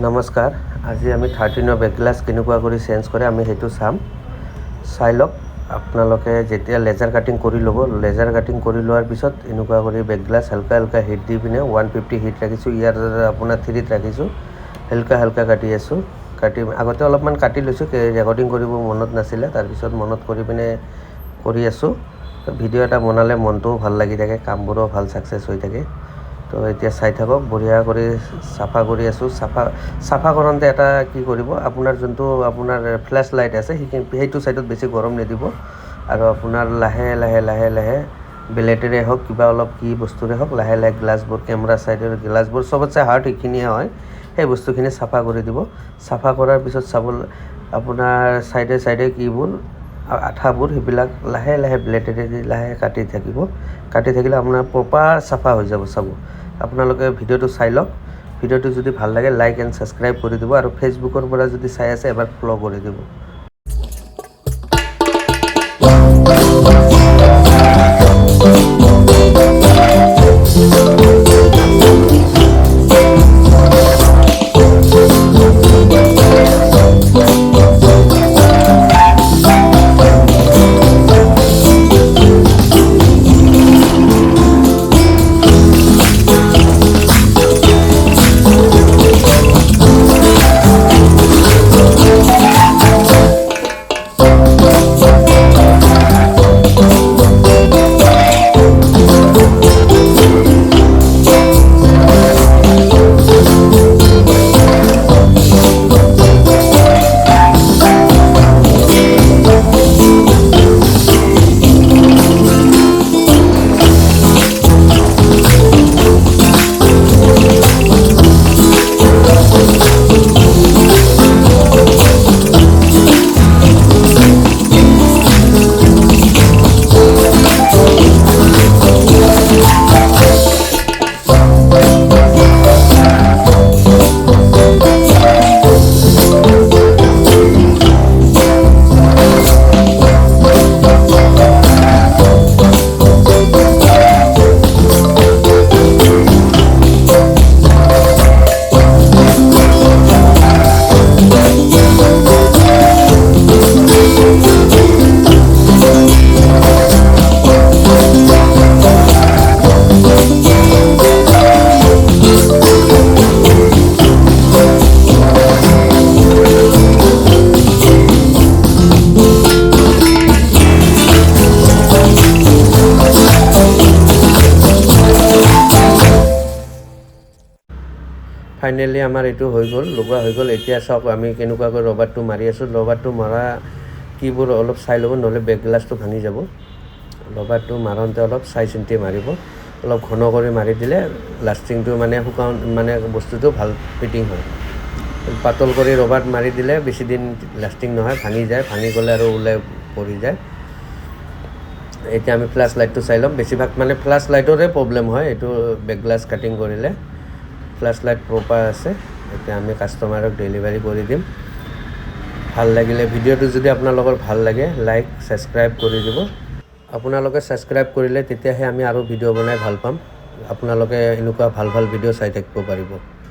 নমস্কাৰ, আজি আমি 13 বেক গ্লাছ কেনেকুৱা কৰি চেঞ্জ কৰে আমি সেইটো চাম। চাই লওক। আপোনালোকে যেতিয়া লেজাৰ কাটিং কৰি ল'ব, লেজাৰ কাটিং কৰি লোৱাৰ পিছত এনেকুৱা কৰি বেক গ্লাছ হালকা হিট দি পিনে 150 হিট ৰাখিছোঁ। ইয়াৰ আপোনাৰ 3ত ৰাখিছোঁ। হালকা কাটি আছোঁ। আগতে অলপমান কাটি লৈছোঁ, ৰেকৰ্ডিং কৰিব মনত নাছিলে, তাৰপিছত মনত কৰি পিনে কৰি আছোঁ। ভিডিঅ' এটা বনালে মনটোও ভাল লাগি থাকে, কামবোৰো ভাল ছাকচেছ হৈ থাকে। তো এতিয়া চাই থাকক, বঢ়িয়া কৰি চাফা কৰি আছোঁ। চাফা কৰোঁতে এটা কি কৰিব, আপোনাৰ যোনটো আপোনাৰ ফ্লেছ লাইট আছে সেইটো ছাইডত বেছি গৰম নিদিব, আৰু আপোনাৰ লাহে লাহে ব্লেডেৰে হওক কিবা অলপ কি বস্তুৰে হওক লাহে গ্লাছবোৰ, কেমেৰা ছাইডৰ গ্লাছবোৰ চবতছে হাৰ্ড সেইখিনিয়ে হয়, সেই বস্তুখিনি চাফা কৰি দিব। চাফা কৰাৰ পিছত চাব আপোনাৰ চাইডে কিবোৰ আঠাবোৰ সেইবিলাক লাহে ব্লেডেৰে দি লাহে কাটি থাকিব। কাটি থাকিলে আপোনাৰ প্ৰপাৰ চাফা হৈ যাব। চাব আপোনালোকে ভিডিঅ'টো চাই লওক। ভিডিঅ'টো যদি ভাল লাগে লাইক এণ্ড ছাবস্ক্ৰাইব কৰি দিব, আৰু ফেচবুকৰ পৰা যদি চাই আছে এবাৰ ফ'ল' কৰি দিব। ফাইনেলি আমাৰ এইটো হৈ গ'ল, লগোৱা হৈ গ'ল। এতিয়া চাওক আমি কেনেকুৱাকৈ ৰবাৰটো মাৰি আছোঁ। ৰবাৰটো মাৰা কিবোৰ অলপ চাই ল'ব, নহ'লে বেক গ্লাছটো ভাঙি যাব। ৰবাৰটো মাৰোঁতে অলপ চাই চিন্তি মাৰিব। অলপ ঘন কৰি মাৰি দিলে লাষ্টিংটো মানে বস্তুটো ভাল ফিটিং হয়। পাতল কৰি ৰবাৰ মাৰি দিলে বেছি দিন লাষ্টিং নহয়, ভাঙি যায়। ভাঙি গ'লে আৰু ওলাই পৰি যায়। এতিয়া আমি ফ্লাছ লাইটটো চাই ল'ম। বেছিভাগ মানে ফ্লাছ লাইটৰে প্ৰব্লেম হয় এইটো বেক গ্লাছ কাটিং কৰিলে। ফ্লাছ লাইট প্ৰপাৰ আছে। এতিয়া আমি কাষ্টমাৰক ডেলিভাৰী কৰি দিম। ভাল লাগিলে ভিডিঅ'টো যদি আপোনালোকৰ ভাল লাগে লাইক ছাবস্ক্ৰাইব কৰি দিব। আপোনালোকে ছাবস্ক্ৰাইব কৰিলে তেতিয়াহে আমি আৰু ভিডিঅ' বনাই ভাল পাম। আপোনালোকে এনেকুৱা ভাল ভিডিঅ' চাই থাকিব পাৰিব।